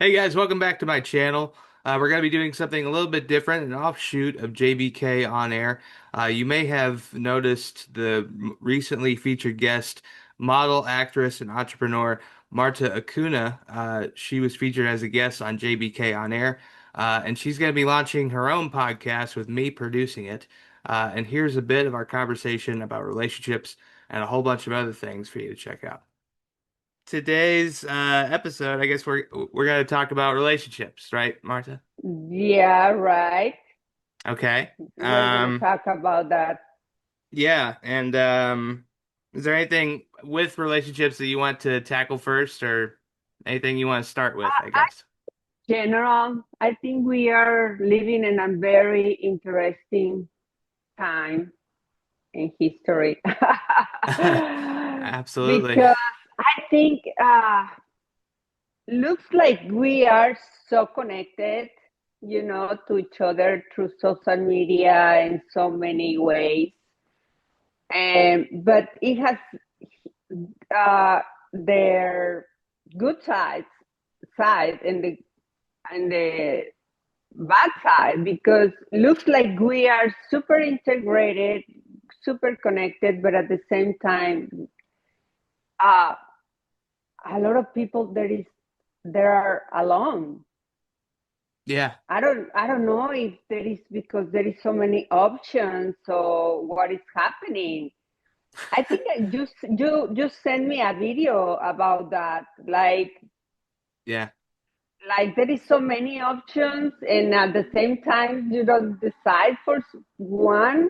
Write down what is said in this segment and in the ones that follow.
Hey guys, welcome back to my channel. We're going to be doing something a little bit different, an offshoot of JBK on air. You may have noticed the recently featured guest, model, actress, and entrepreneur Marta Acuña. She was featured as a guest on JBK on air, and she's going to be launching her own podcast with me producing it. And here's a bit of our conversation about relationships and a whole bunch of other things for you to check out. Today's episode, I guess we're going to talk about relationships, right, Martha? Yeah, right. Okay. We're gonna talk about that. Yeah, and is there anything with relationships that you want to tackle first, or anything you want to start with, I guess? General, I think we are living in a very interesting time in history. Absolutely. Because I think looks like we are so connected, to each other through social media in so many ways. And but it has uh, their good side and the bad side, because looks like we are super integrated, super connected, but at the same time, uh, a lot of people there are alone. Yeah. I don't know if there is because there is so many options or what is happening. I think that you just send me a video about that, Yeah. like there is so many options, and at the same time you don't decide for one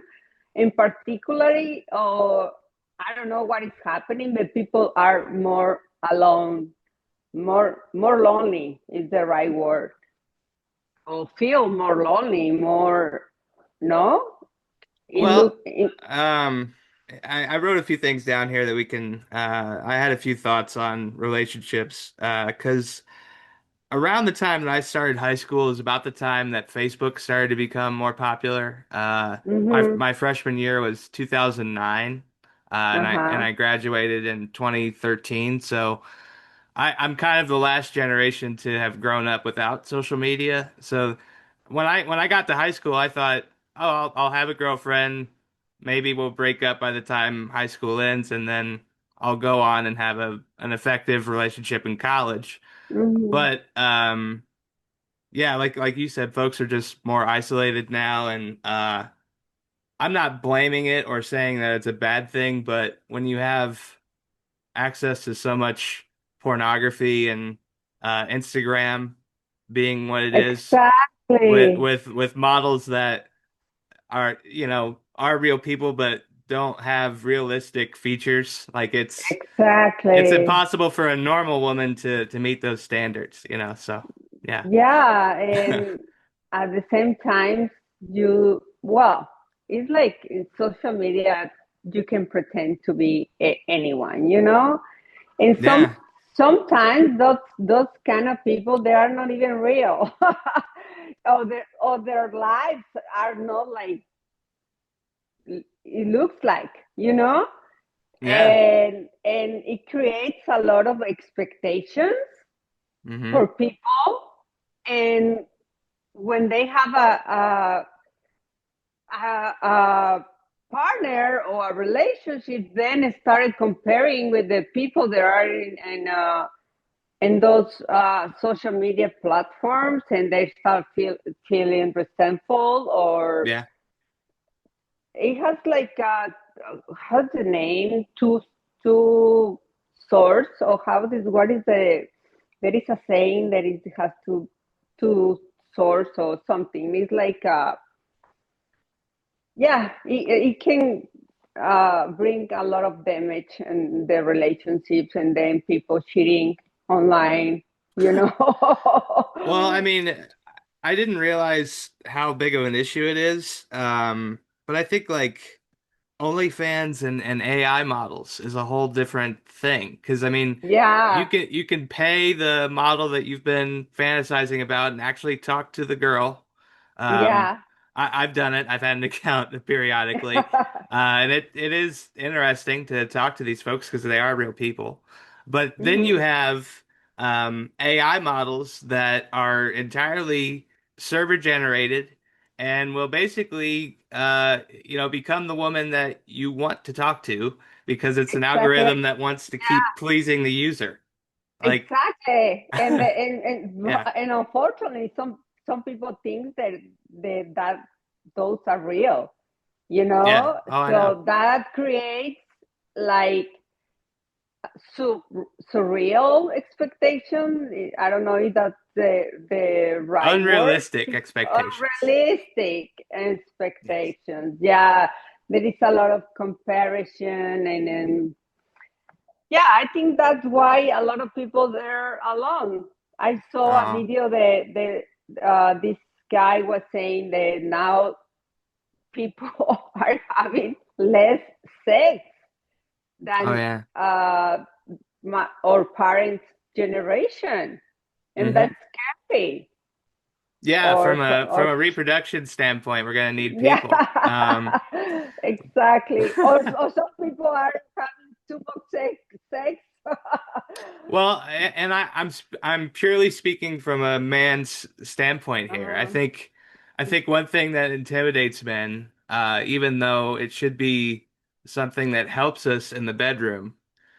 in particularly, or I don't know what is happening, but people are more alone, more lonely is the right word, or feel more lonely, more, no, it look Well, um, I wrote a few things down here that we can. I had a few thoughts on relationships, because around the time that I started high school is about the time that Facebook started to become more popular. My mm-hmm, my freshman year was 2009, and I uh-huh, graduated in 2013. So I'm kind of the last generation to have grown up without social media. So when I got to high school, I thought, oh, I'll have a girlfriend. Maybe we'll break up by the time high school ends, and then I'll go on and have an effective relationship in college. mm-hmm. But yeah, like you said, folks are just more isolated now, and I'm not blaming it or saying that it's a bad thing, but when you have access to so much pornography and Instagram being what it is, with Exactly, with models that are, are real people but don't have realistic features, like it's exactly. impossible for a normal woman to meet those standards, so yeah. Yeah, and at the same time, well, it's like in social media, you can pretend to be anyone. And Yeah. sometimes those kind of people, they are not even real. Or their lives are not like it looks like. Yeah. And it creates a lot of expectations Hmm. for people. And when they have a partner or a relationship, then started comparing with the people that are in those social media platforms, and they start feeling resentful, or Yeah. it has like how's the name, two swords, or what is there is a saying that it has two swords or something. It's like yeah, it can bring a lot of damage in the relationships, and then people cheating online, you know. Well, I mean, I didn't realize how big of an issue it is. But I think like OnlyFans and AI models is a whole different thing. Because I mean, you Yeah, can pay the model that you've been fantasizing about and actually talk to the girl. Um, yeah. I've done it. I've had an account periodically, and it is interesting to talk to these folks because they are real people. But then you Hmm. have AI models that are entirely server generated and will basically, become the woman that you want to talk to because it's an Exactly. algorithm that wants to keep pleasing the user. Like, Exactly. And yeah, and unfortunately some people think that those are real, you yeah. know? Oh, I know. So that creates like su surreal expectation. I don't know if that's the right word. Unrealistic expectations. Unrealistic Yes. expectations. Yeah, there is a lot of comparison and yeah, I think that's why a lot of people they're alone. I saw a Oh, video that this guy was saying that now people are having less sex oh than yeah. uh, our parents' generation, and Hmm. that's scary. Yeah, from a Or reproduction standpoint, we're gonna need yeah, people. exactly. Or some people are having too much sex. Well, and I'm purely speaking from a man's standpoint here. I uh, think I think one thing that intimidates men, even though it should be something that helps us in the bedroom,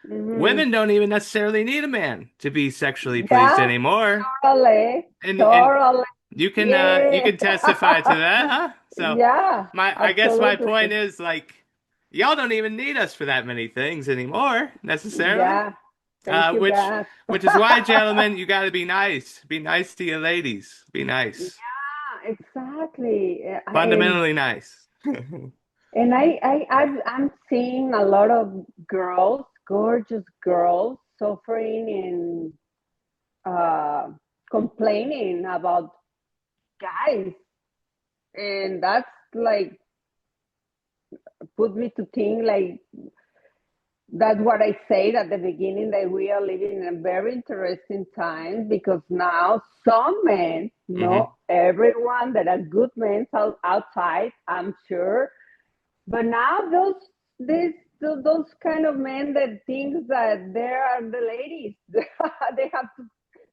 mhm. women don't even necessarily need a man to be sexually pleased Yeah, anymore. totally, And totally. you Yeah, can testify to that, huh? So yeah, my I guess my point absolutely. is like y'all don't even need us for that many things anymore necessarily. Yeah, thank you, Which God. which is why, gentlemen, you got to be nice. Be nice to your ladies. Be nice. Yeah, exactly. Fundamentally nice. And I'm seeing a lot of girls, gorgeous girls, suffering and complaining about guys, and that's like put me to think like that's what I said at the beginning that we are living in a very interesting time because now some men, Hmm. not everyone, that are good men outside, I'm sure, but now these those kind of men that think that they are the ladies, they have to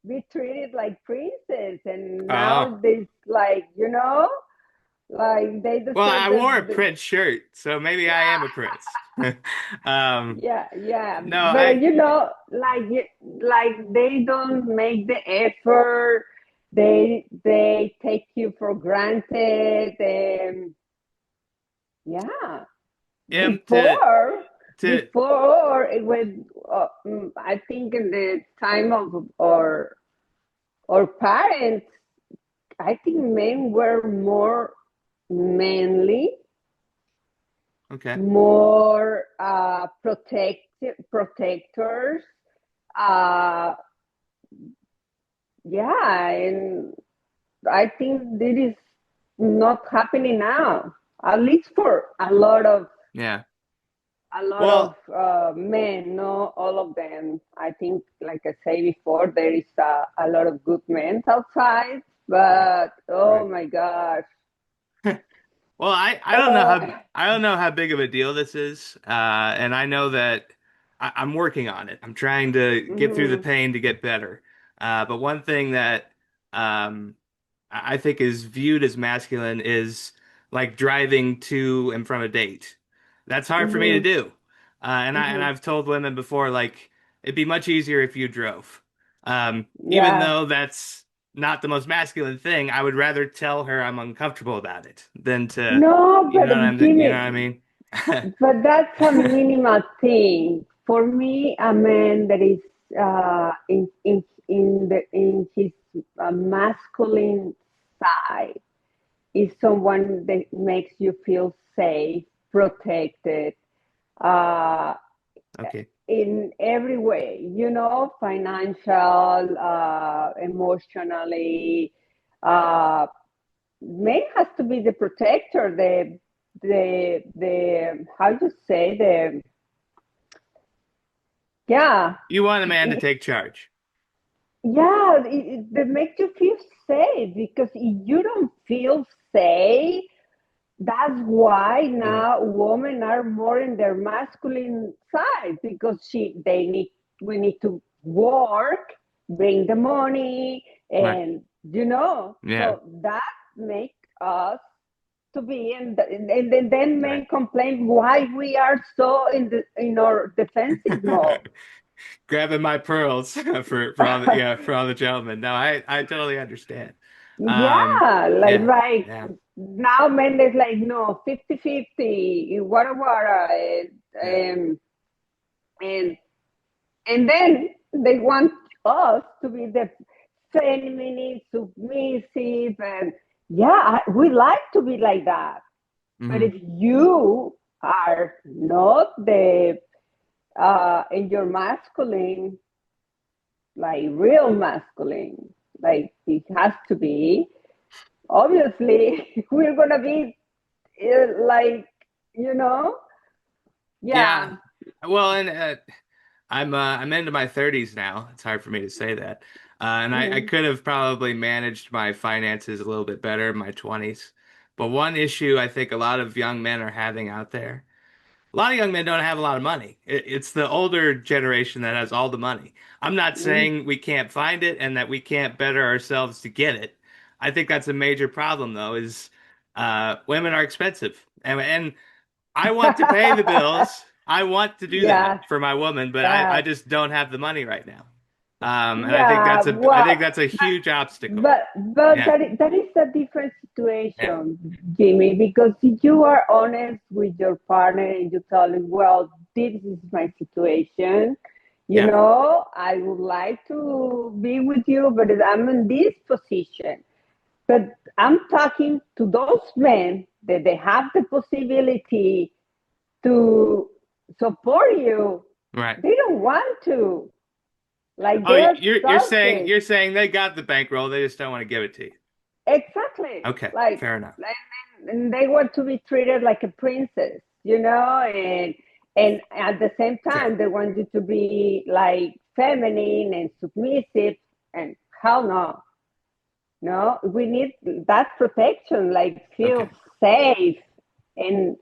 be treated like princes, and Oh. now this like like they Well, deserve I wore a the Prince shirt, so maybe I am a prince. Um, yeah, yeah, no, but like like they don't make the effort. They take you for granted. Yeah, am before to it was I think in the time of our parents, I think men were more manly, okay. more protectors. Uh, yeah, and I think this is not happening now, at least for Yeah. a lot of Well, men, not all of them. I think, like I said before, there is a lot of good men outside, right, but oh right. my gosh. Well, I don't know how big of a deal this is, and I know that I'm working on it. I'm trying to get through the Mhm. pain to get better. But one thing that um, I think is viewed as masculine is like driving to and from a date. That's hard for me to Mhm. do, and Mhm. I've told women before like it'd be much easier if you drove. Even Yeah. though that's not the most masculine thing, I would rather tell her I'm uncomfortable about it than to, No, but you know what I mean? but that's a minimal thing. For me, a man that is in his masculine side is someone that makes you feel safe, protected, uh, Okay. in every way. Financial, emotionally. Man has to be the protector, the how to say the yeah You want a man to take charge. yeah that makes you feel safe because if you don't feel safe, that's why Mm. now women are more in their masculine side because she they need we need to work, bring the money, Right. and Yeah. so that make us to be and then Right. may complain why we are so in our defensive mode. Grabbing my pearls for all the for all the gentlemen. No, I totally understand. Yeah, like Yeah. right Yeah. now men is like no 50-50 wara wara Yeah. and and then they want us to be the feminine, submissive, and yeah, we like to be like that. But Hmm. if you are not the in your masculine, like real masculine, like it has to be, obviously we're gonna be like, you know, Yeah. yeah. Well, and I'm into my 30s now. It's hard for me to say that. And I Mhm. could have probably managed my finances a little bit better in my 20s. But one issue I think a lot of young men are having out there, a lot of young men don't have a lot of money. It's the older generation that has all the money. I'm not Mhm. saying we can't find it and that we can't better ourselves to get it. I think that's a major problem, though, is women are expensive. And I want to pay the bills. I want to do that Yes, for my woman, but I yes. just don't have the money right now. And Yeah, I well, think that's a huge obstacle. but Yeah. that is a different Yeah. situation, Jimmy, because if you are honest with your partner and you tell him, well, this is my situation, Yeah. I would like to be with you, but I'm in this position. But I'm talking to those men that they have the possibility to support you. Right. They don't want to. Like Oh, they're you're selfish. saying they got the bankroll, they just don't want to give it to you. Exactly. Okay, Like, fair enough. and they want to be treated like a princess, and at the same Sure. time they want you to be like feminine and submissive. And hell no, no, we need that protection, like feel Okay. safe and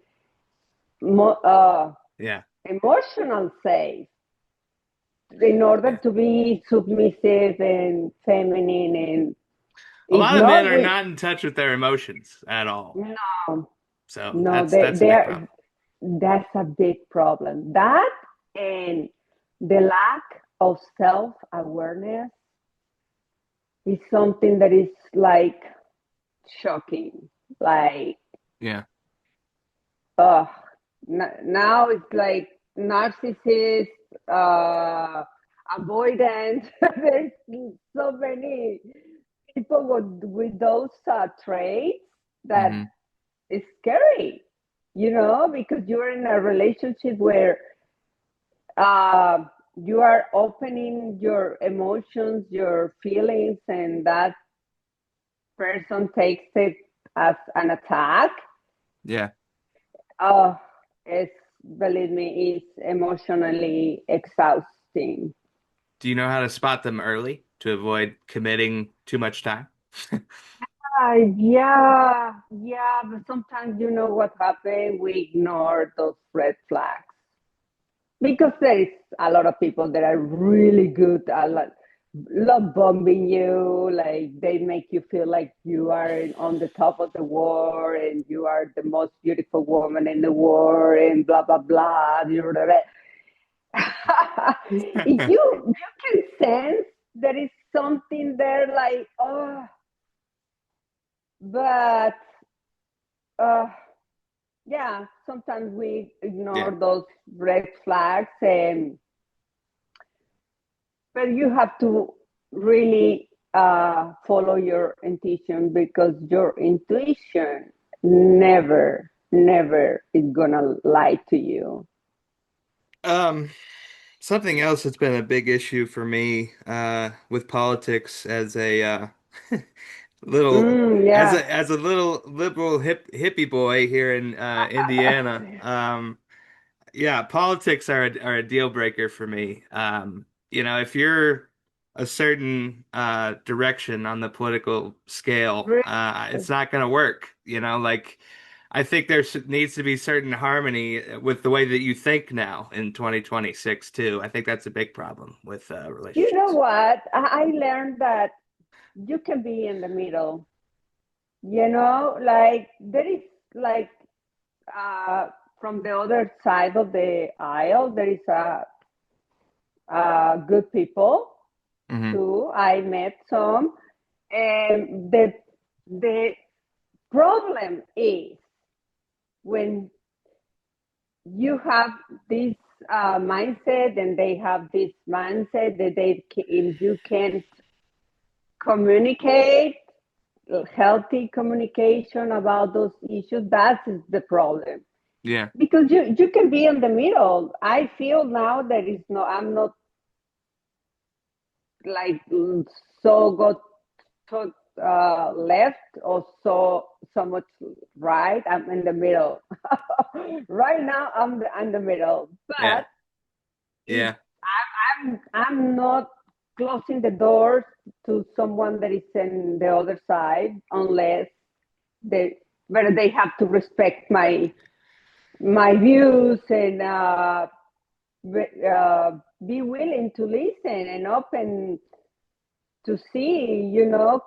Yeah. emotional safe in order Yeah. to be submissive and feminine. And A if lot of men not, are we not in touch with their emotions at all. no, So no, that's a big they're problem. that's a big problem. That and the lack of self awareness is something that is like shocking. Like, Yeah. uh, now it's like narcissist, uh, avoidant. There's so many people with those traits that Hmm. is scary, because you're in a relationship where uh, you are opening your emotions, your feelings, and that person takes it as an attack. Yeah. Oh, it's, believe me, it's emotionally exhausting. Do you know how to spot them early to avoid committing too much time? Yeah, yeah, but sometimes you know what happened. We ignore those red flags because there is a lot of people that are really good at love bombing you. Like they make you feel like you are on the top of the world and you are the most beautiful woman in the world and blah blah blah. If you can sense there is something there, like, oh, but uh yeah, sometimes we Yeah. ignore those red flags, and but you have to really follow your intuition, because your intuition never is gonna lie to you. Um, Something else that's been a big issue for me with politics as a little Yeah. as a little liberal hippie boy here in Indiana. Yeah, politics are a deal breaker for me. If you're a certain direction on the political scale, Really? it's not going to work. Like I think there needs to be certain harmony with the way that you think now in 2026 too. I think that's a big problem with You know relationships. what? I learned that you can be in the middle. Like there is like uh, from the other side of the aisle, there is good people Hmm. too. I met some, and the problem is when you have this mindset and they have this mindset that if you can't communicate healthy communication about those issues, that is the problem. Yeah. Because you can be in the middle. I feel now that is no, I'm not like so got so left or so much right. I'm in the middle. Right now, I'm the middle. Yeah. But if Yeah. I'm not closing the doors to someone that is in the other side unless they but they have to respect my views and be willing to listen and open to see,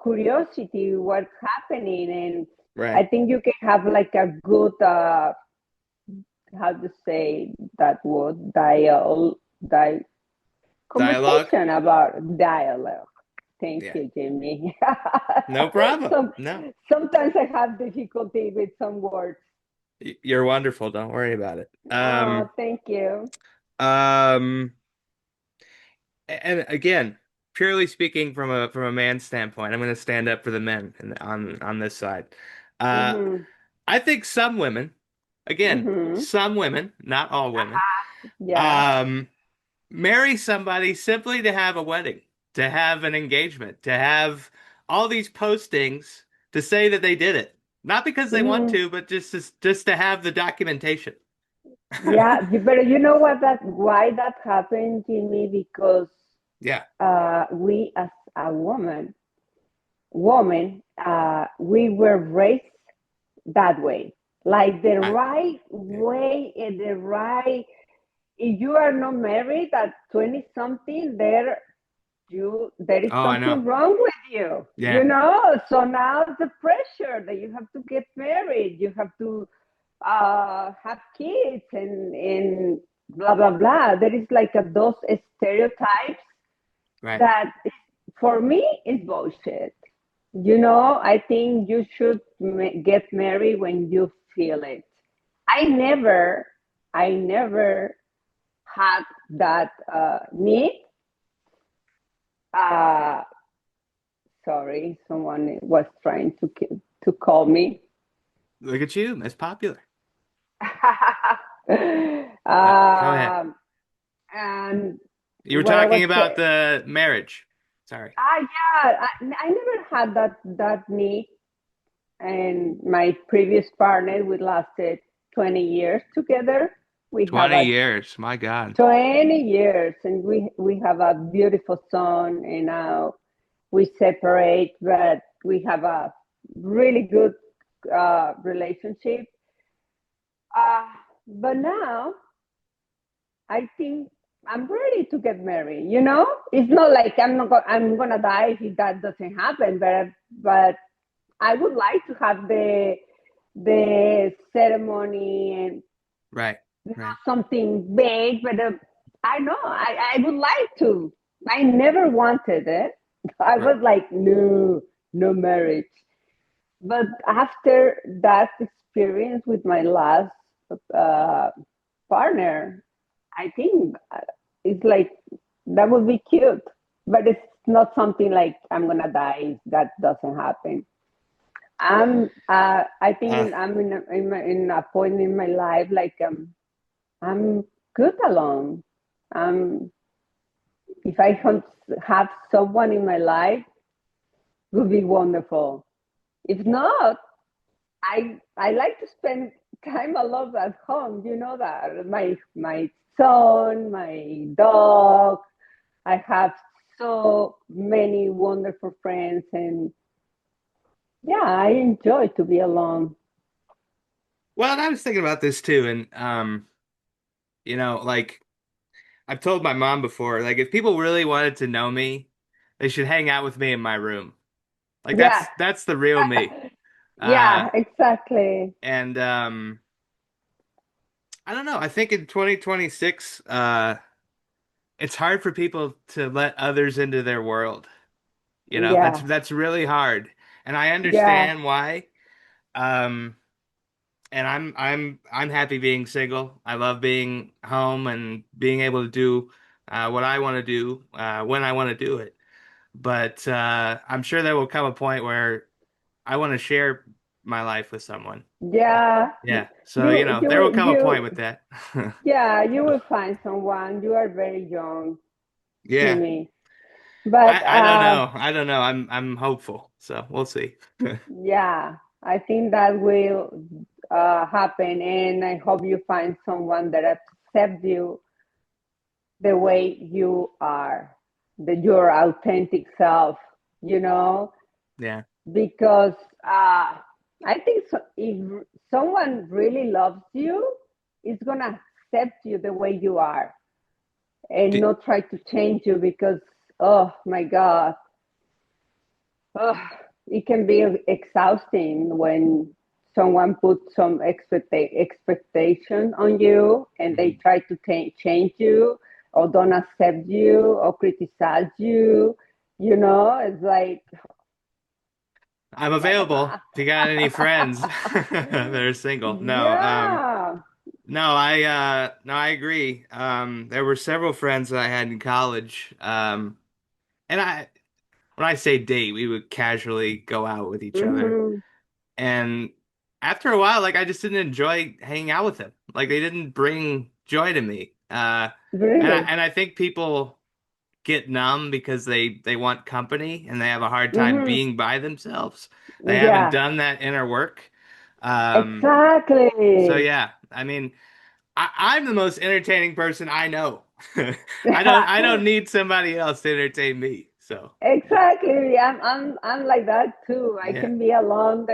curiosity, what's happening. And I Right. think you can have like a good, how to say that word, Dialogue. conversation about dialogue. Thank Yeah. you, Jimmy. No problem. Some, No. sometimes I have difficulty with some words. You're wonderful. Don't worry about it. Oh, thank you. Um, and again, purely speaking from a man's standpoint, I'm going to stand up for the men on this side. Uh, Mm-hmm. I think some women, again, Mm-hmm. some women, not all women, Yeah. um, marry somebody simply to have a wedding, to have an engagement, to have all these postings to say that they did it. Not because they want Mm-hmm. to, but just to have the documentation. Yeah, but you know what that why that happened, Jimmy? Because Yeah. we as a woman, we were raised that way, like the I, right yeah. way and the right. If you are not married at 20 something, there is Oh, I know. something wrong with you, Yeah. So now the pressure that you have to get married, you have to have kids and blah blah blah. There is like those stereotypes Right. that for me is bullshit. I think you should get married when you feel it. I never, I never had that need. Uh, Sorry, someone was trying to call me. Look at you, Miss Popular. Go ahead. um, and You were what I was talking about saying, the marriage. Sorry. yeah, I never had that need. And my previous partner, we lasted 20 years together. We have 20 a years. My God. 20 years, and we have a beautiful son. And now we separate, but we have a really good relationship. Uh, but now I think I'm ready to get married. It's not like I'm gonna die if that doesn't happen. But I would like to have the ceremony and Right. not Right. something big. But I know I would like to. I never wanted it. I Right. was like, no, no marriage. But after that experience with my last uh, partner, I think it's like that would be cute, but it's not something like I'm gonna die if that doesn't happen. I Uh, think I'm in a point in my life like I'm good alone. Um, if I can have someone in my life, it would be wonderful. If not, I like to spend time alone at home. You know that my son, my dog. I have so many wonderful friends, and yeah, I enjoy to be alone. Well, and I was thinking about this too, and like I've told my mom before, like if people really wanted to know me, they should hang out with me in my room. Like Yeah. that's the real me. Uh, Yeah, exactly. and I don't know. I think in 2026, it's hard for people to let others into their world. Yeah. That's really hard, and I Yeah. understand why. Um, and I'm happy being single. I love being home and being able to do what I want to do when I want to do it. But I'm sure there will come a point where I want to share my life with someone. Yeah. Yeah. So, there will You come a point with you that. yeah, you will find someone. You are very young, Yeah. Jimmy. But I don't know. I don't know. I'm hopeful. So we'll see. yeah, I think that will happen, and I hope you find someone that accepts you the way you are, your authentic self, you know, Yeah. because I think so, if someone really loves you, it's gonna accept you the way you are and Do, not try to change you because, oh my God, oh, it can be exhausting when someone puts some expectation on you and they Mhm. try to change you or don't accept you or criticize you. You know, it's like, I'm what available about? if you got any friends that are single. Yeah. No, I agree. There were several friends that I had in college. And when I say date, we would casually go out with each other. Hmm. And after a while, like I just didn't enjoy hanging out with them. Like they didn't bring joy to me. Really? And I think people get numb because they want company and they have a hard time Hmm. being by themselves. They haven't Yeah. done that inner work. Um, so Exactly. yeah, I mean, I'm the most entertaining person I know. I don't need somebody else to entertain me. So Exactly. I'm like that too. I yeah, can be alone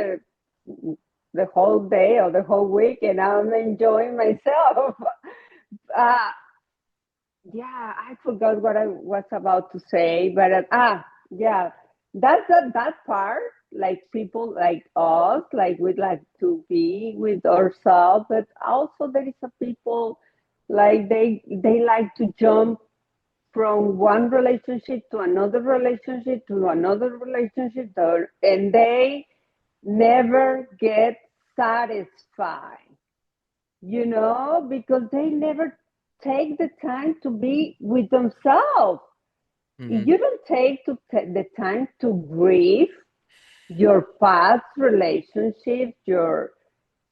the whole day or the whole week and I'm enjoying myself. Uh, yeah, I forgot what I was about to say, but yeah, that's that part. Like people like us, like we'd like to be with ourselves, but also there is a people like they like to jump from one relationship to another relationship to another relationship, and they never get satisfied, because they never take the time to be with themselves. If hmm you don't take the time to grieve your past relationships, your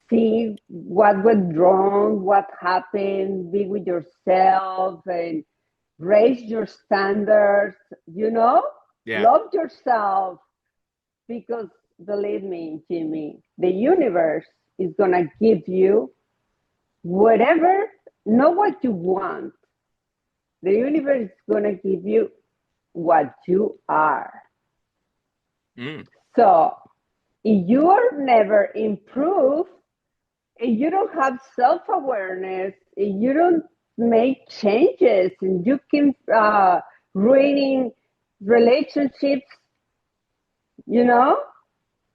see what went wrong, what happened, be with yourself and raise your standards, yeah, love yourself because believe me, Jimmy, the universe is going to give you whatever, not what you want. The universe is going to give you what you are. mm, So if you are never improved, if you don't have self-awareness, if you don't make changes and you keep ruining relationships, you know,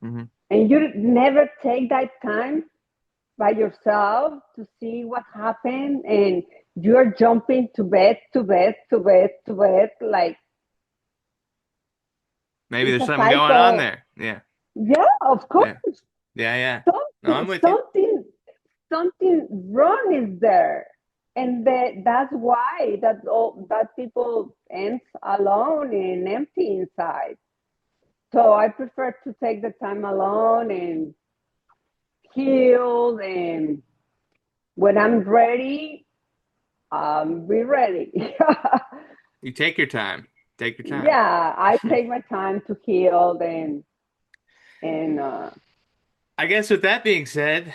hmm and you never take that time by yourself to see what happened and you're jumping to bed, to bed, to bed, to bed, like maybe it's there's a something going on cycle. there. Yeah, Yeah, of yeah, course. yeah, yeah. No, I'm Something, with you. something, something wrong is there. And that's why that people ends alone and empty inside. So I prefer to take the time alone and heal. And when I'm ready, be ready. You take your time. Take your time. Yeah, I take my time to heal and I guess with that being said,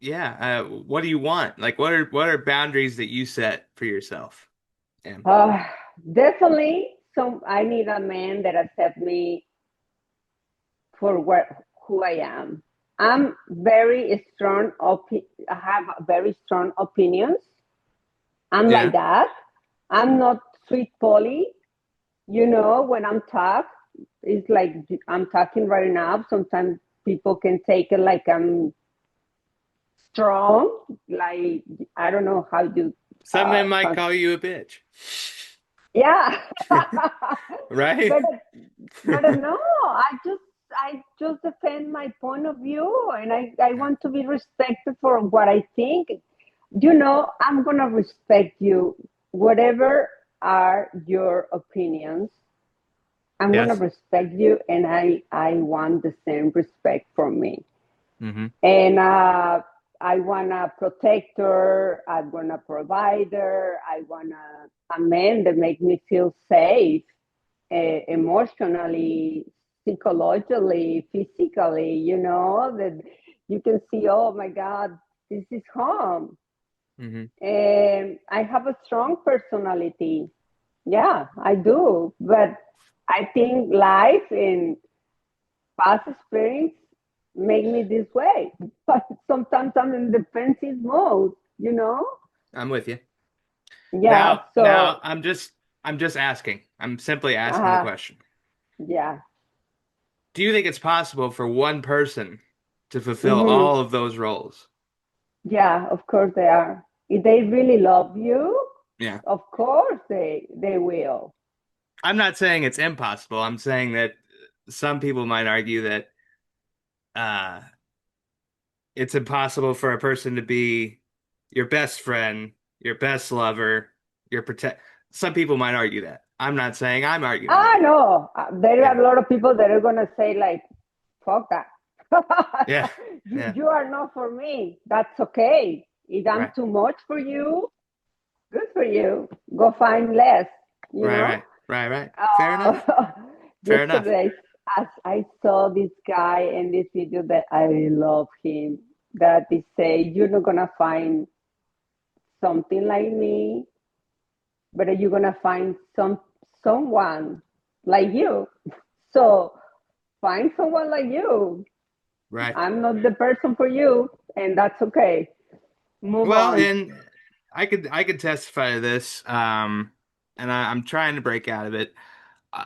yeah, what do you want? Like, what are boundaries that you set for yourself? Yeah. uh, definitely some. I need a man that accepts me for who I am. I have very strong opinions. I'm like Yeah. that. I'm not sweet Polly. When I'm talk, it's like I'm talking right now. Sometimes people can take it like I'm strong. Like I don't know how you. Some men might Con- call you a bitch. yeah, Right? but but no, I just defend my point of view, and I Yeah. want to be respected for what I think. I'm gonna respect you, whatever are your opinions. I'm gonna Yes. respect you, and I want the same respect from me. Hmm. And I want a protector. I want a provider. I want a man that make me feel safe, emotionally, psychologically, physically. That you can see. Oh my God, this is home. Hmm. And I have a strong personality. Yeah, I do. But I think life and past experience make me this way. But sometimes I'm in defensive mode. I'm with you. Yeah, Now so I'm just asking. I'm simply asking the uh, question. yeah. Do you think it's possible for one person to fulfill Hmm. all of those roles? Yeah, of course they are. If they really love you, Yeah. of course they will. I'm not saying it's impossible. I'm saying that some people might argue that uh it's impossible for a person to be your best friend, your best lover, your protect. Some people might argue that. I'm not saying I'm arguing I that. know. There are Yeah. a lot of people that are gonna say like, "Fuck that." Yeah. you Yeah. you are not for me. That's okay. If I'm Right. too much for you, good for you. Go find less. You Right, know. right. Right, right. Fair enough. Fair enough. Yesterday, as I saw this guy in this video that I love him. That they say you're not gonna find something like me, but you're gonna find someone like you. So find someone like you. Right. I'm not the person for you, and that's okay. Move Well, on. and I could testify to this. And I'm trying to break out of it.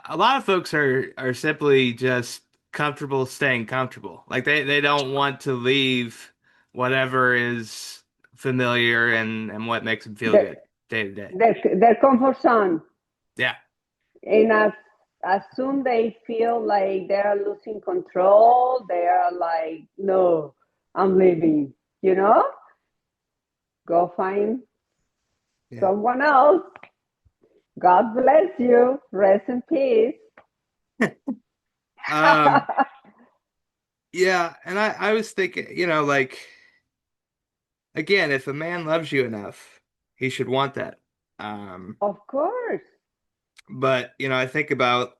A lot of folks are simply just comfortable staying comfortable. Like they don't want to leave whatever is familiar and what makes them feel Their good day to day. their comfort zone, Yeah. and as soon they feel like they are losing control, they are like, no, I'm leaving. You know, go find Yeah. someone else. God bless you. Rest in peace. Um, yeah, and I was thinking, like again, if a man loves you enough, he should want that. Um, Of course. but I think about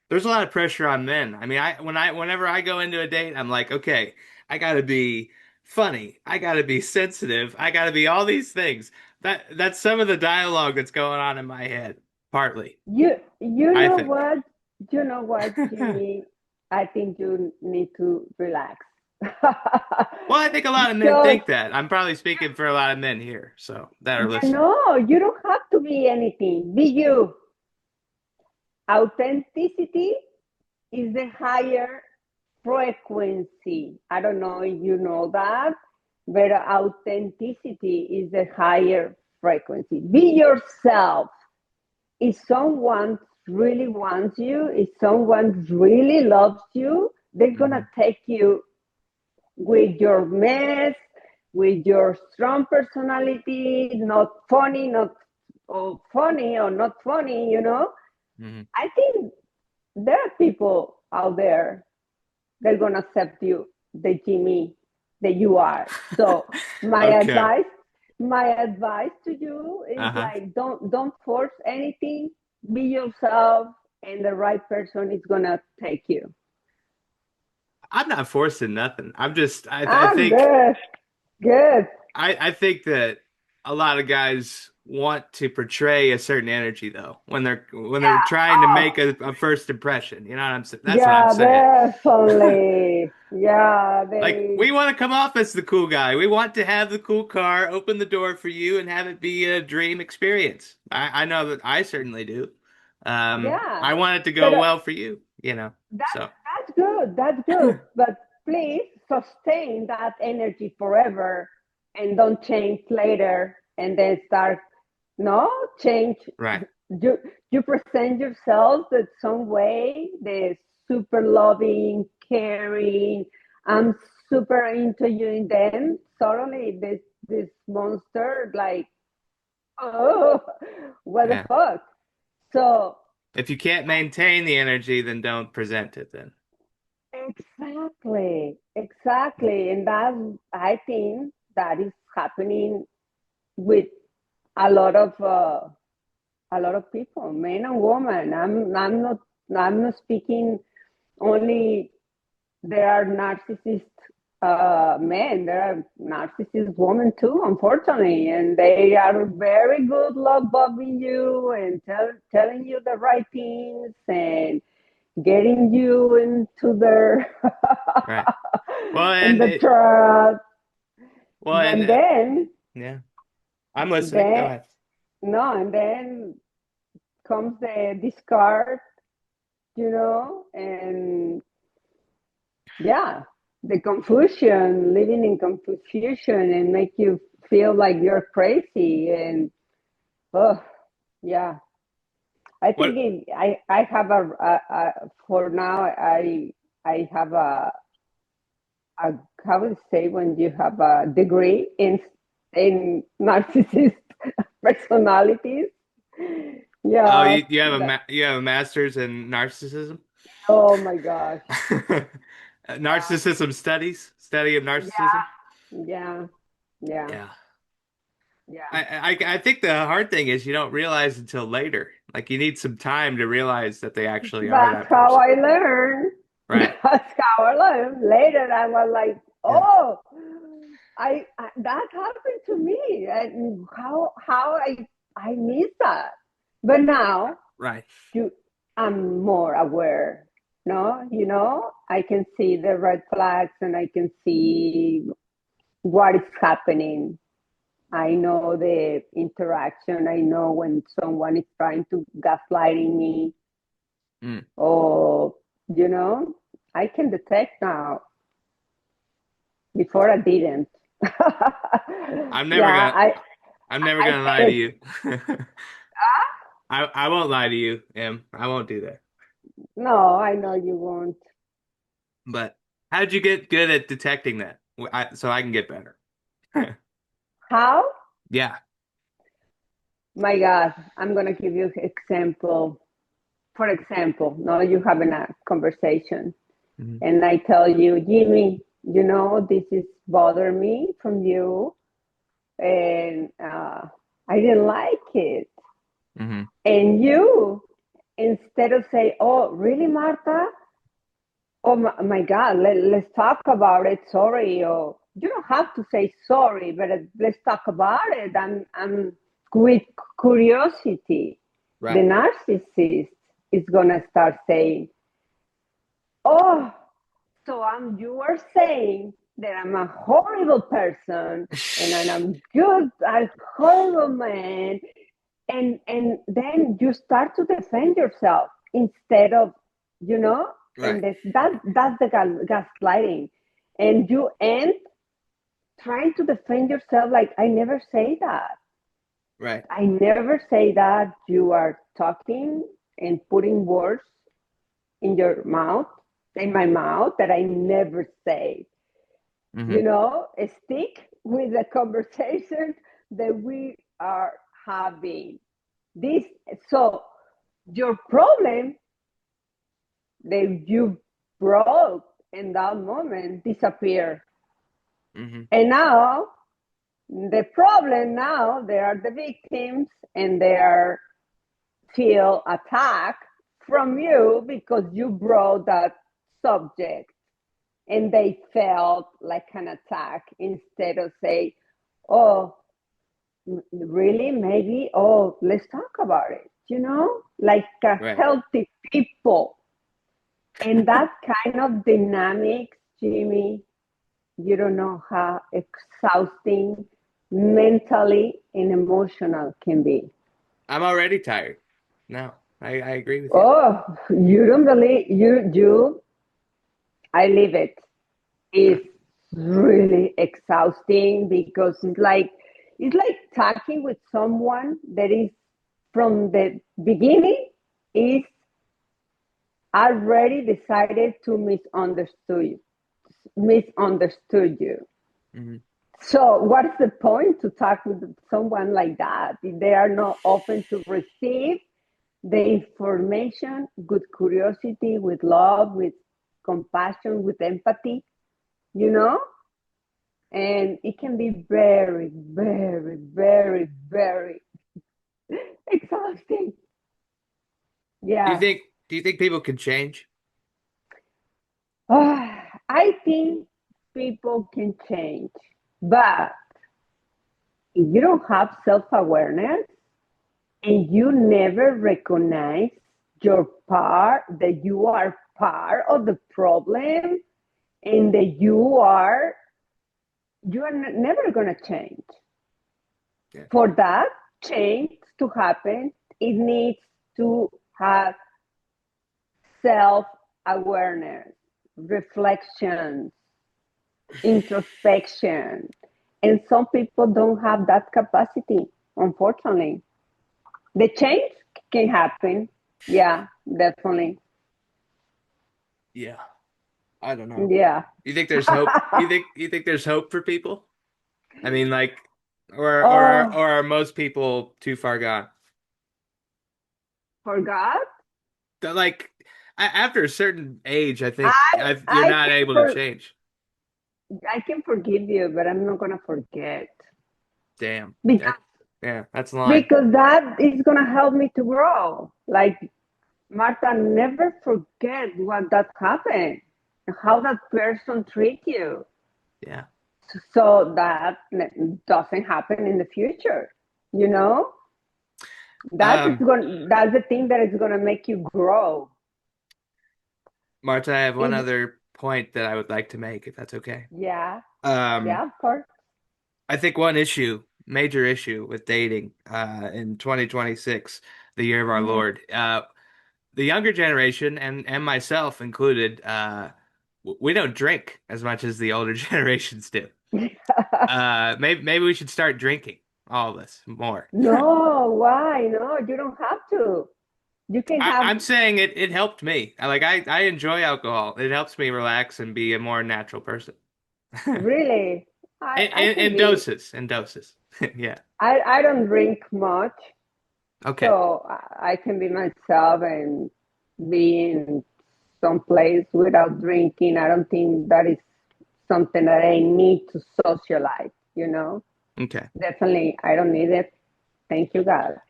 there's a lot of pressure on men. I mean, whenever I go into a date, I'm like, okay, I gotta be funny, I gotta be sensitive, I gotta be all these things. That's some of the dialogue that's going on in my head, partly, You I know think. what? You know what, Jimmy? I think you need to relax. Well, I think a lot of men Because think that. I'm probably speaking for a lot of men here, so that are listening. no, you don't have to be anything. Be you. Authenticity is the higher frequency. I don't know if you know that, but authenticity is the higher frequency. Be yourself. If someone really wants you, if someone really loves you, they're Hmm. gonna take you with your mess, with your strong personality, not funny, not or funny or not funny. Hmm. I think there are people out there that are gonna accept you, the Jimmy that you are. So my Okay. advice, my advice to you is Uh-huh. like don't force anything. Be yourself, and the right person is gonna take you. I'm not forcing nothing. I'm just I Ah, think good, good. I think that a lot of guys want to portray a certain energy though when they're Yeah. trying to make a first impression. You know what I'm saying? That's what I'm Yeah, saying. definitely. Yeah, Like they. we want to come off as the cool guy. We want to have the cool car, open the door for you, and have it be a dream experience. I know that I certainly do. Yeah, I want it to but go well for you, you know. So that's good. That's good. But please sustain that energy forever and don't change later and then start. No, change. right. You you present yourself in some way. The super loving, caring. I'm super into you, and then suddenly this monster like, oh, what the Yeah. fuck? So If you can't maintain the energy, then don't present it then. exactly, exactly. And that I think that is happening with a lot of people, men and women. I'm not speaking only there are narcissist men, there are narcissist women too, unfortunately, and they are very good love bombing you and telling you the right things and getting you into their Right. Well, in and the it, trap. well, and And then yeah, I'm listening. Go then ahead. no, and then comes the discard, and yeah, the confusion, living in confusion and make you feel like you're crazy. And oh, yeah, I think What I have for now, I have a, how would you say when you have a degree in narcissist personalities. Oh, Yeah. you have a master's in narcissism? Oh my gosh. Narcissism studies, study of narcissism. Yeah. Yeah. Yeah. Yeah. I think the hard thing is you don't realize until later. Like you need some time to realize that they actually are That's that how person. I learned. Right. That's how I learned. Later, I was like, Yeah. oh, I that happened to me, and how I missed that. But now Right. you, I'm more aware. No, I can see the red flags, and I can see what is happening. I know the interaction. I know when someone is trying to gaslighting me, Mm. or you know, I can detect now. Before I didn't. I'm never Yeah, gonna I'm never I gonna lie to said you. I won't lie to you, Em. I won't do that. no. I know you won't. But how'd you get good at detecting that? So I can get better. How? Yeah. My God, I'm gonna give you example. For example, now you having a conversation, Mhm. and I tell you, Jimmy, this is bother me from you, and I didn't like it. Hmm. And you, instead of say, "Oh, really, Martha? Oh my God, let's talk about it. Sorry." Or you don't have to say sorry, but let's talk about it. I'm with curiosity. The Right. narcissist is gonna start saying, "Oh, so you are saying that I'm a horrible person and I'm good, a horrible man," and then you start to defend yourself instead of you know Right. and that's the gaslighting, and you end trying to defend yourself like, I never say that. Right. I never say that. You are talking and putting words in your mouth, in my mouth, that I never say. Hmm. Stick with the conversation that we are having. This so your problem that you brought in that moment disappear. Hmm. And now the problem, now they are the victims, and they are feel attacked from you because you brought that subject, and they felt like an attack instead of say, oh, really, maybe, oh, let's talk about it, like a Right. healthy people. And that kind of dynamics, Jimmy, you don't know how exhausting mentally and emotional can be. I'm already tired. No, I agree with you. Oh, you don't believe I live it. Uh, It's really exhausting because it's like talking with someone that is from the beginning is already decided to misunderstood you. mhm. So what's the point to talk with someone like that if they are not open to receive the information with curiosity, with love, with compassion, with empathy, you know? And it can be very, very, very, very exhausting. Do you Yeah. think do you think people can change? I think people can change, but if you don't have self awareness and you never recognize your part, that you are part of the problem and that you are never going to change. Yeah. For that change to happen, it needs to have self awareness, reflections, introspection. And some people don't have that capacity, unfortunately. The change can happen. Yeah, definitely. Yeah. I don't know. Yeah. You think there's hope? You think there's hope for people? I mean, like, Oh, or are most people too far gone? forgot? Like, after a certain age, I think I you're I not can able to for change. I can forgive you, but I'm not gonna forget Damn. because That, yeah, that's the line. because that is gonna help me to grow. Like Martha, never forget what that happened, how that person treat you, Yeah. so that doesn't happen in the future. You know, Um, that's the thing that is gonna make you grow. Marta, I have one And other point that I would like to make, if that's okay. yeah, Um, yeah, of course. I think one major issue with dating, in 2026, the year of our Mhm. Lord, the younger generation and myself included, we don't drink as much as the older generations do. Maybe we should start drinking, all of us, more. No, why? No, you don't have to. You can have I'm saying it helped me. I enjoy alcohol. It helps me relax and be a more natural person. really. I can In be. doses, in doses. Yeah. I don't drink much, Okay. so I can be myself and be in some place without drinking. I don't think that is something that I need to socialize. Okay. Definitely, I don't need it. Thank you, God.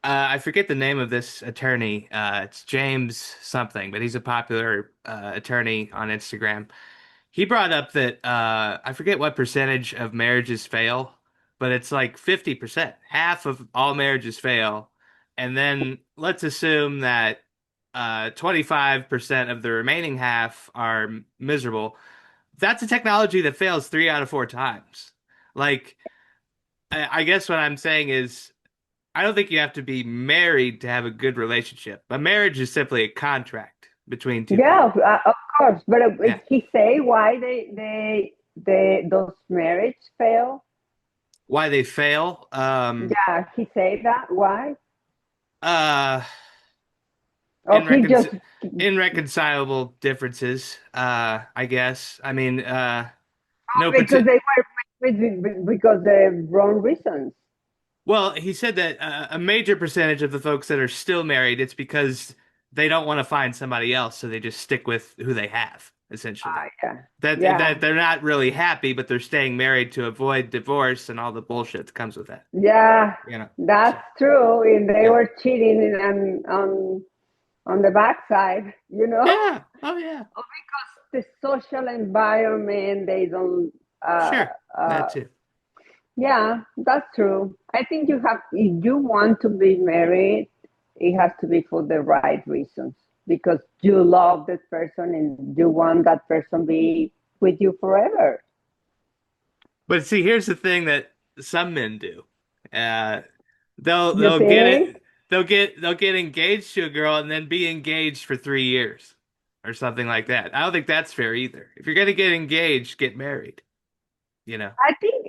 I forget the name of this attorney. It's James something, but he's a popular attorney on Instagram. He brought up that I forget what percentage of marriages fail, but it's like 50%. Half of all marriages fail. And then let's assume that 25% of the remaining half are miserable. That's a technology that fails 3 out of 4 times. Like, I guess what I'm saying is I don't think you have to be married to have a good relationship. A marriage is simply a contract between two Yeah, people. of course. But Yeah. he say why those marriage fail. Why they fail? Yeah, he say that why. Uh, Or he just irreconcilable differences, I guess. I mean, no because parti they were because the wrong reasons. well, he said that a major percentage of the folks that are still married, it's because they don't want to find somebody else, so they just stick with who they have, essentially. Yeah, That yeah, they're not really happy, but they're staying married to avoid divorce and all the bullshit that comes with that. yeah. You know. That's So, true. And they yeah. were cheating on the backside. Yeah. Oh yeah. Because the social environment they don't uh, Sure. uh, That too. Yeah, that's true. I think if you want to be married, it has to be for the right reasons because you love that person and you want that person be with you forever. But see, here's the thing that some men do. Uh, they'll You they'll get think? it. They'll get engaged to a girl and then be engaged for 3 years or something like that. I don't think that's fair either. If you're gonna get engaged, get married. You know.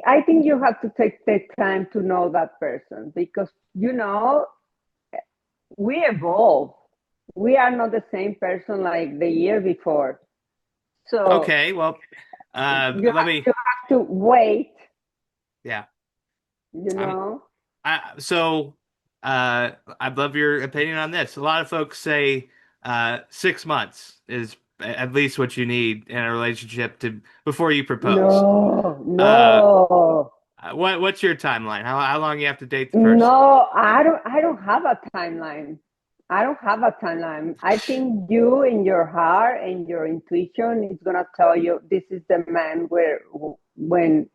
I think you have to take the time to know that person because we evolve. We are not the same person like the year before. So Okay. Well, you let have, me. you have to wait, Yeah. you I'm. know. So. I'd love your opinion on this. A lot of folks say 6 months is at least what you need in a relationship to before you propose. No, Uh, no, what's your timeline? How long you have to date the person? no. I don't have a timeline. I don't have a timeline. I think you in your heart and your intuition is gonna tell you this is the man where when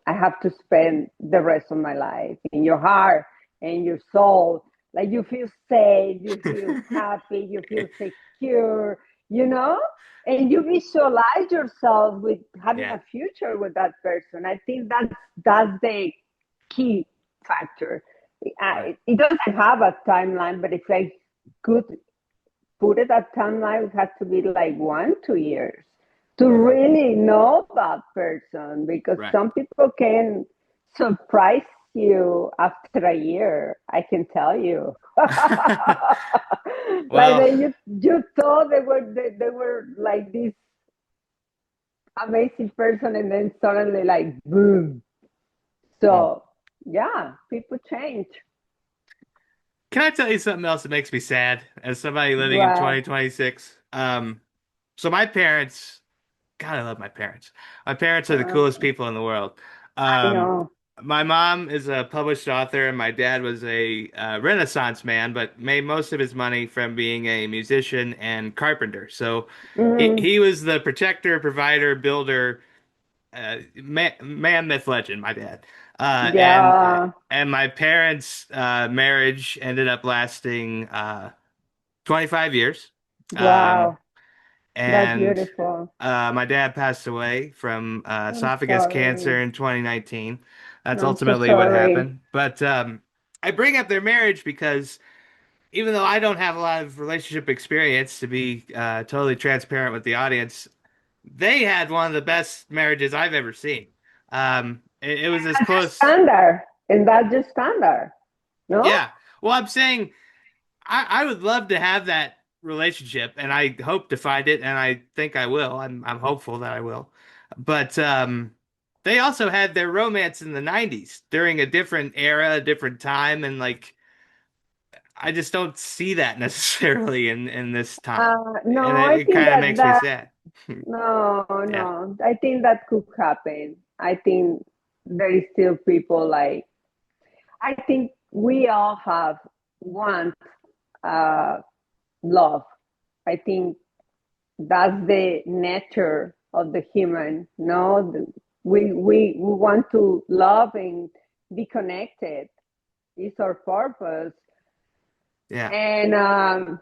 I have to spend the rest of my life in your heart and your soul. Like you feel safe, you feel happy, you feel secure, you know? And you visualize yourself with having Yeah, a future with that person. I think that's the key factor. right. It doesn't have a timeline, but if I could put it at timeline, it has to be like 1, 2 years to Okay, really know that person because right. some people can surprise you after a year. I can tell you. Like Well, you thought they were like this amazing person and then suddenly like boom. mm. So yeah, people change. Can I tell you something else that makes me sad as somebody living in Well, 2026? So my parents, God, I love my parents. My parents are the coolest uh, people in the world. I Um, know. my mom is a published author, and my dad was a Renaissance man, but made most of his money from being a musician and carpenter. So Mm, he was the protector, provider, builder, man, myth, legend. My dad, yeah. and my parents' marriage ended up lasting 25 years. Um, Wow. That's and beautiful. my dad passed away from I'm esophagus sorry. cancer in 2019. That's I'm so ultimately what sorry. happened. But I bring up their marriage because even though I don't have a lot of relationship experience, to be totally transparent with the audience, they had one of the best marriages I've ever seen. It was as That's just close. standard. And that's just standard. No? Yeah. Well, I'm saying I would love to have that relationship, and I hope to find it, and I think I will. I'm hopeful that I will. But they also had their romance in the 90s during a different era, a different time, and like I just don't see that necessarily in this time, and No, I it think kind of that makes me that sad. no, Yeah. no. I think that could happen. I think there is still people like I think we all have want uh love. I think that's the nature of the human. No, we want to love and be connected. It's our purpose. Yeah. And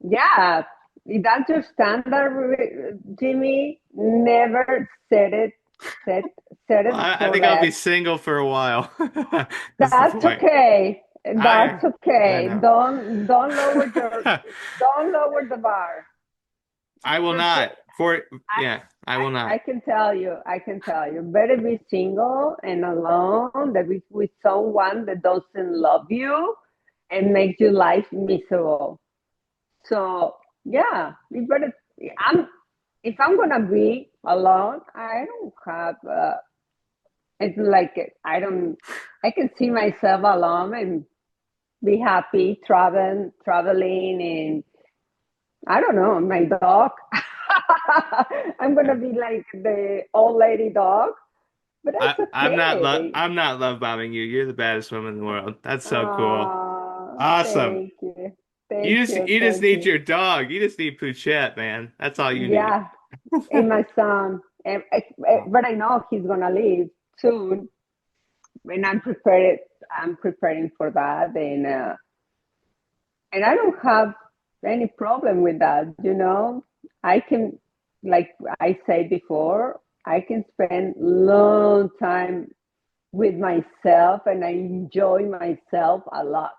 yeah, that's your standard, Jimmy. Never set set Well, it I for think I'll be that. single for a while. Is the That's point. okay. I That's I okay. know. Don't lower the bar. I will You're good. not. Yeah, I will I not. can tell you. I can tell you. Better be single and alone than be with someone that doesn't love you and makes your life miserable. So yeah, you better. I'm if I'm gonna be alone, I don't have. It's like I don't. I can see myself alone and be happy traveling, and I don't know my dog. I'm gonna be like the old lady dog, but that's okay. I'm not love bombing you. You're the baddest woman in the world. That's so cool. Awesome. Thank you, thank you, You just thank need you. your dog. You just need Poochette, man. That's all you need. Yeah, and my son, but I know he's gonna leave soon. and I'm preparing for that, and I don't have any problem with that. I can, like I said before, I can spend long time with myself, and I enjoy myself a lot.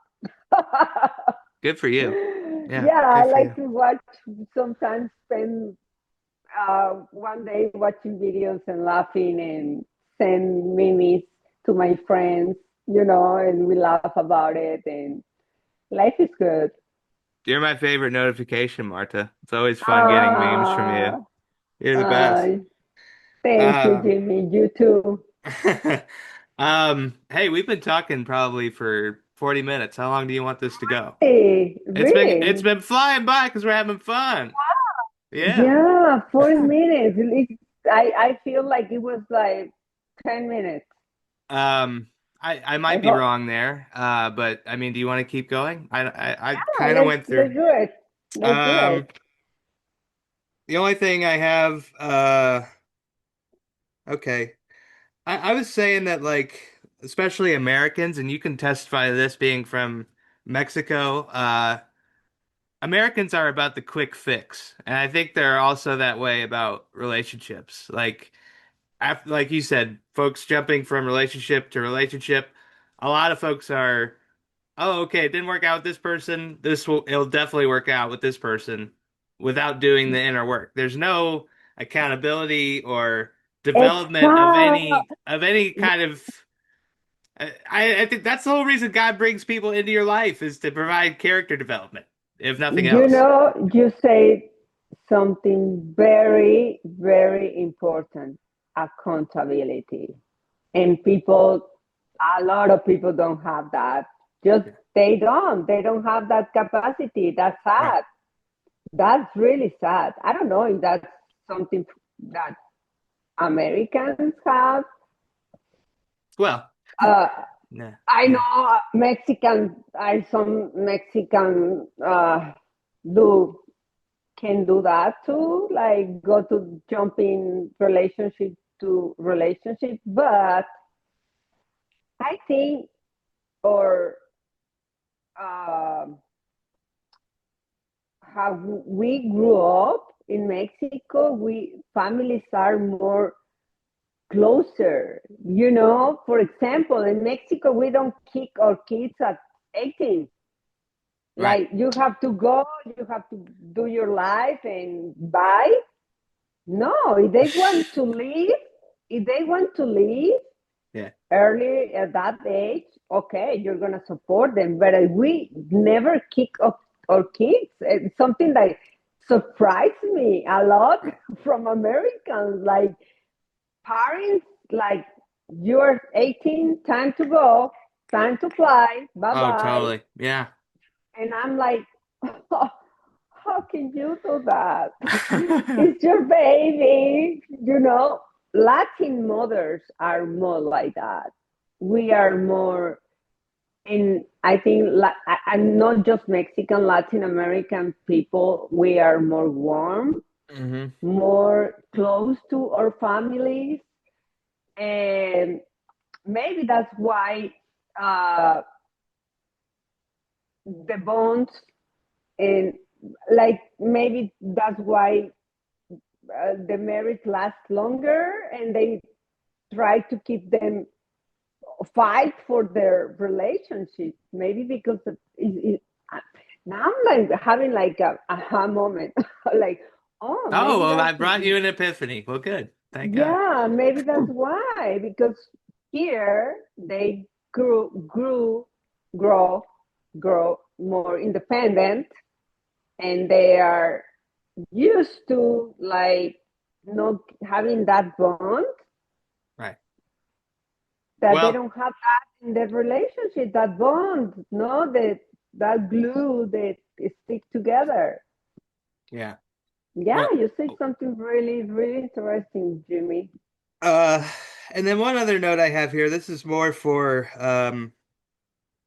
Good for you. Yeah, Yeah, I good for like you. to watch, sometimes spend one day watching videos and laughing and send memes to my friends, and we laugh about it, and life is good. You're my favorite notification, Marta. It's always fun getting memes from you. Ah, You're the best. uh, thank you, Um, Jimmy. You too. hey, we've been talking probably for 40 minutes. How long do you want this to go? Hey, It's really? been flying by because we're having fun. Yeah. Yeah, 40 minutes. I feel like it was like 10 minutes. Um, I I might be hope. wrong there. But I mean, do you want to keep going? I Yeah, kind of went let's through. do it. Let's do Um, it. the only thing I have, okay. I was saying that like, especially Americans, and you can testify to this being from Mexico, Americans are about the quick fix. And I think they're also that way about relationships. Like after, like you said, folks jumping from relationship to relationship. A lot of folks are, oh, okay, it didn't work out with this person. It'll definitely work out with this person without doing the inner work. There's no accountability or development Exactly. of any kind of I think that's the whole reason God brings people into your life is to provide character development, if nothing else. You say something very, very important, accountability. And a lot of people don't have that. Just Yeah. they don't have that capacity. That's Right. sad. That's really sad. I don't know if that's something that Americans have. Well, Uh, nah, I yeah. know some Mexican do can do that too, like go to jumping relationship to relationship. But I think, or um how we grew up in Mexico, we families are more closer. For example, in Mexico, we don't kick our kids at 18. Right. Like you have to go, you have to do your life and bye. No, if they want to leave Yeah. early at that age, okay, you're gonna support them. But we never kick up our kids. It's something that surprised me a lot from Americans. Like parents, like you're 18, time to go, time to fly, bye Oh, bye. totally. Yeah. And I'm like, oh, how can you do that? It's your baby. Latin mothers are more like that. We are more in, I think, and not just Mexican, Latin American people, we are more warm, hmm more close to our families. And maybe that's why uh, the bonds, and like maybe that's why the marriage lasts longer, and they try to keep them fight for their relationship. Maybe because now I'm like having like a aha moment, like, oh, Oh, maybe well, that's, I brought you an epiphany. Well, good. Thank God. yeah, maybe that's why. Because here they grow, grow more independent, and they are used to like not having that bond, Right. that they Well, don't have that in the relationship, that bond, no, that glue that stick together. yeah. Yeah, Well, you said something really, really interesting, Jimmy. uh, and then one other note I have here. This is more for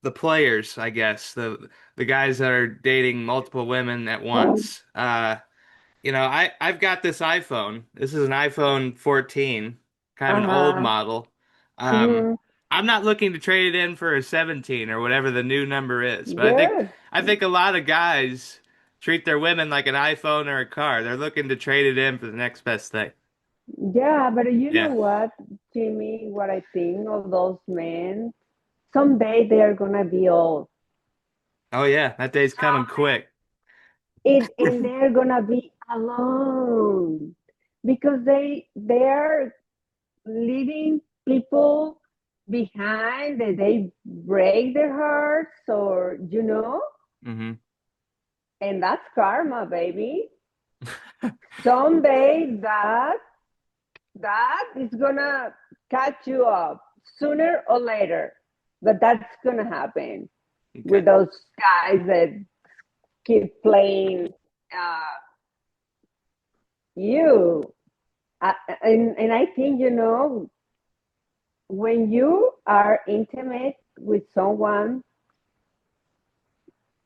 the players, I guess, the guys that are dating multiple women at once. I've got this iPhone. This is an iPhone 14, kind of an old Uh-huh. model. Um, Mm-hmm. I'm not looking to trade it in for a 17 or whatever the new number is, but Good. I think a lot of guys treat their women like an iPhone or a car. They're looking to trade it in for the next best thing. Yeah, but you know Yeah. what, Jimmy, what I think of those men, someday they are gonna be old. Oh yeah, that day's coming quick. And they're gonna be alone because they are leaving people behind that they break their hearts or Hmm. and that's karma, baby. Someday that is gonna catch you up sooner or later, but that's gonna happen Okay. with those guys that keep playing uh, you. And I think when you are intimate with someone,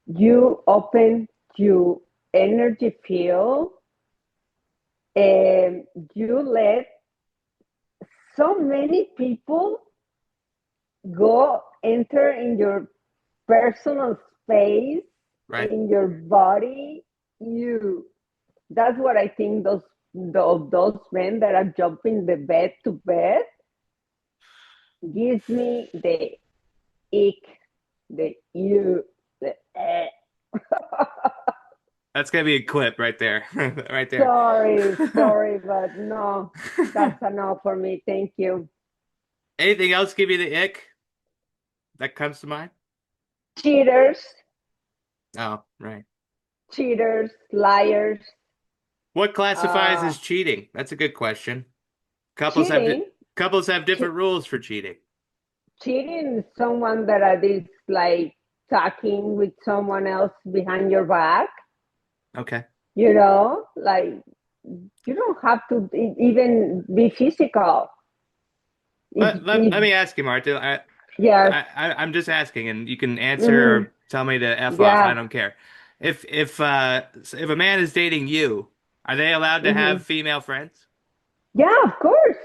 you open your energy field and you let so many people go enter in your personal space, Right. in your body. You That's what I think those men that are jumping the bed to bed gives me the ick, the you, the eh. That's gonna be a clip right there. Right there. Sorry, but no, that's a no for me. Thank you. Anything else give you the ick that comes to mind? Cheaters, Oh, right. cheaters, liars, What classifies uh, as cheating? That's a good question. cheating. Couples have different Che- rules for cheating. Cheating is someone that is like talking with someone else behind your back. Okay. Like you don't have to even be physical. Let If me ask you, Martin. Yes. I'm just asking, and you can answer Hmm. or tell me to F off. I Yeah. don't care. If a man is dating you, are they allowed to Hmm. have female friends? Yeah, of course.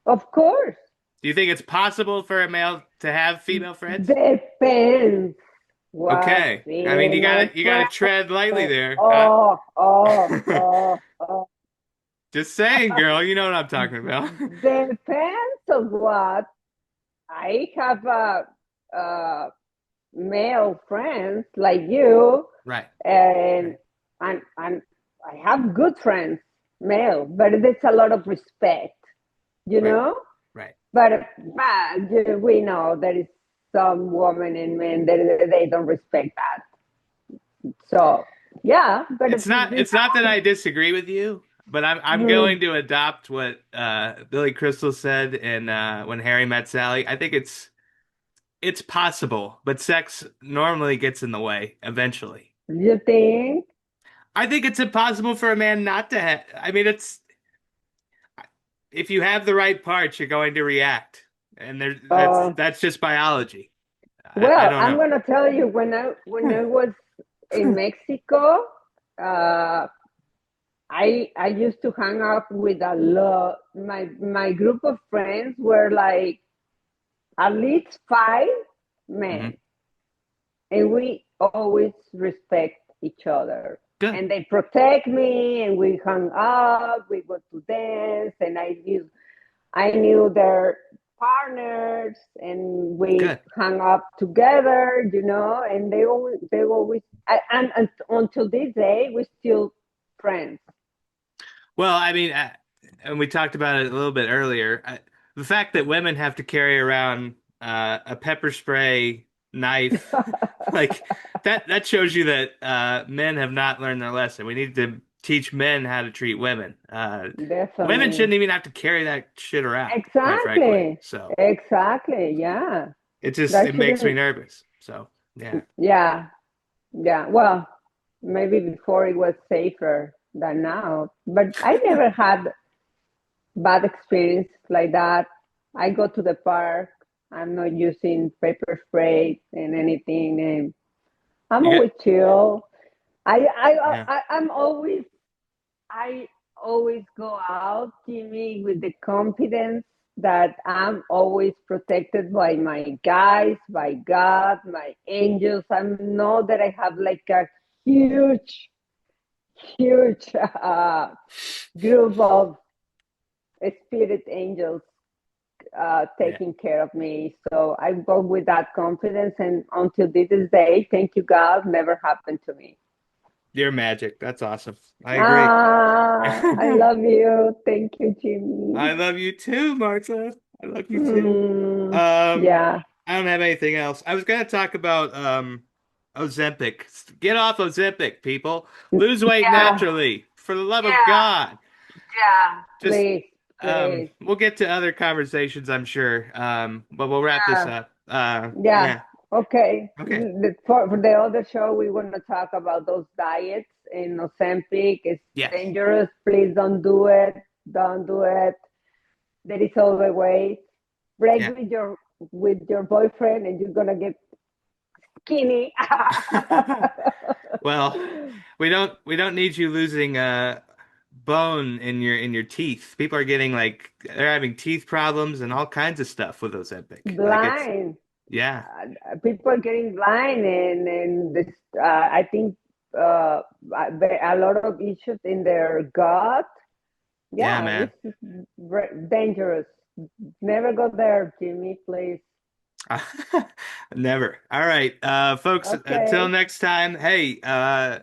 Of course. Do you think it's possible for a male to have female friends? Depends what Okay. I mean, female you gotta friend. tread lightly there. Oh, oh, oh, oh. Just saying, girl. You know what I'm talking about. Depends on what. I have a male friends like you, Right. and Right. and I have good friends, male, but there's a lot of respect, you Right. know. Right. But we know there is some women and men that they don't respect that. So yeah, but it's It's not that I disagree with you, but I'm mm, going to adopt what Billy Crystal said in When Harry Met Sally. I think it's possible, but sex normally gets in the way eventually. you think? I think it's impossible for a man not to have. I mean, it's if you have the right parts, you're going to react, and Uh, that's just biology. I well, don't I'm know. gonna tell you when I was in Mexico, uh, I used to hang out with a lot. My group of friends were like at least five Hmm. men, and we always respect each other. Good. And they protect me, and we hung up. We go to dance, and I knew their partners, and we Good. hung up together. And they always, and until this day, we're still friends. Well, I mean, and we talked about it a little bit earlier. The fact that women have to carry around a pepper spray knife, like that shows you that men have not learned their lesson. We need to teach men how to treat women. Women shouldn't Definitely. even have to carry that shit around, quite frankly. Exactly. So Exactly. Yeah. it That makes me shouldn't. nervous. So yeah. Yeah. Yeah. Well, maybe before it was safer than now, but I never had bad experience like that. I go to the park. I'm not using paper spray and anything, and I'm You get always chill. I, I, yeah. I'm always, I always go out, Jimmy, with the confidence that I'm always protected by my guides, by God, my angels. I know that I have like a huge, huge group of spirit angels Yeah. taking care of me. So I go with that confidence, and until this day, thank you, God, never happened to me. You're magic. That's awesome. I agree. I love you. Thank you, I Jimmy. love you too, Martha. I love you too. Um, Yeah, I don't have anything else. I was gonna talk about Ozempic. Get off Ozempic, people. Lose weight yeah, naturally, for the love of yeah, God. yeah. Just Please, please. we'll get to other conversations, I'm sure. But we'll wrap this Yeah, up. yeah. Yeah. Okay. Okay. For the other show, we want to talk about those diets in Ozempic. It's Yes. dangerous. Please don't do it. Don't do it. There is overweight. Break Yeah. with your boyfriend, and you're gonna get skinny. Well, we don't need you losing bone in your teeth. People are getting like they're having teeth problems and all kinds of stuff with Ozempic. Like it's Blind. yeah. People are getting blind, and this, I think a lot of issues in their gut. Yeah, Yeah, man. it's dangerous. Never go there, Jimmy, please. Never. All right, folks, until Okay. next time. Hey,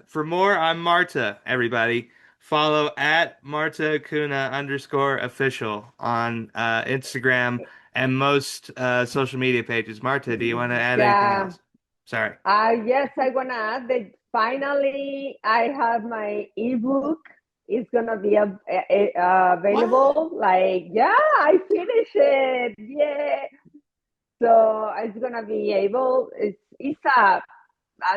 for more, I'm Marta, everybody. Follow at Marta Acuña _official on Instagram and most social media pages. Marta, do you want to add anything Yeah. else? Sorry. Yes, I want to add that finally I have my ebook. It's gonna be What? available. Like, yeah, I finished it. Yeah. So it's gonna be able. It's a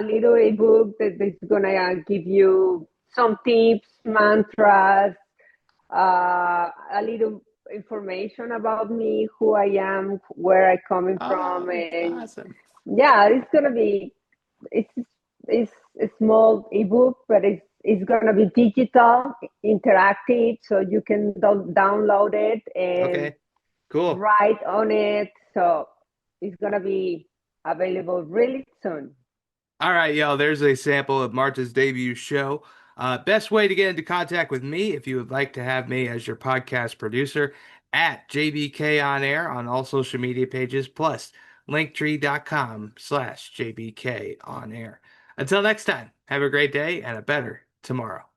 little ebook that is gonna give you some tips, mantras, a little information about me, who I am, where I coming from, Oh, and awesome. yeah, it's gonna be it's it's a small ebook, but it's gonna be digital, interactive, so you can download it and Okay, cool. write on it. So it's gonna be available really soon. All right, y'all, there's a sample of Marta's debut show. Best way to get into contact with me if you would like to have me as your podcast producer at JBK On Air on all social media pages, plus linktree.com/JBK On Air. Until next time, have a great day and a better tomorrow.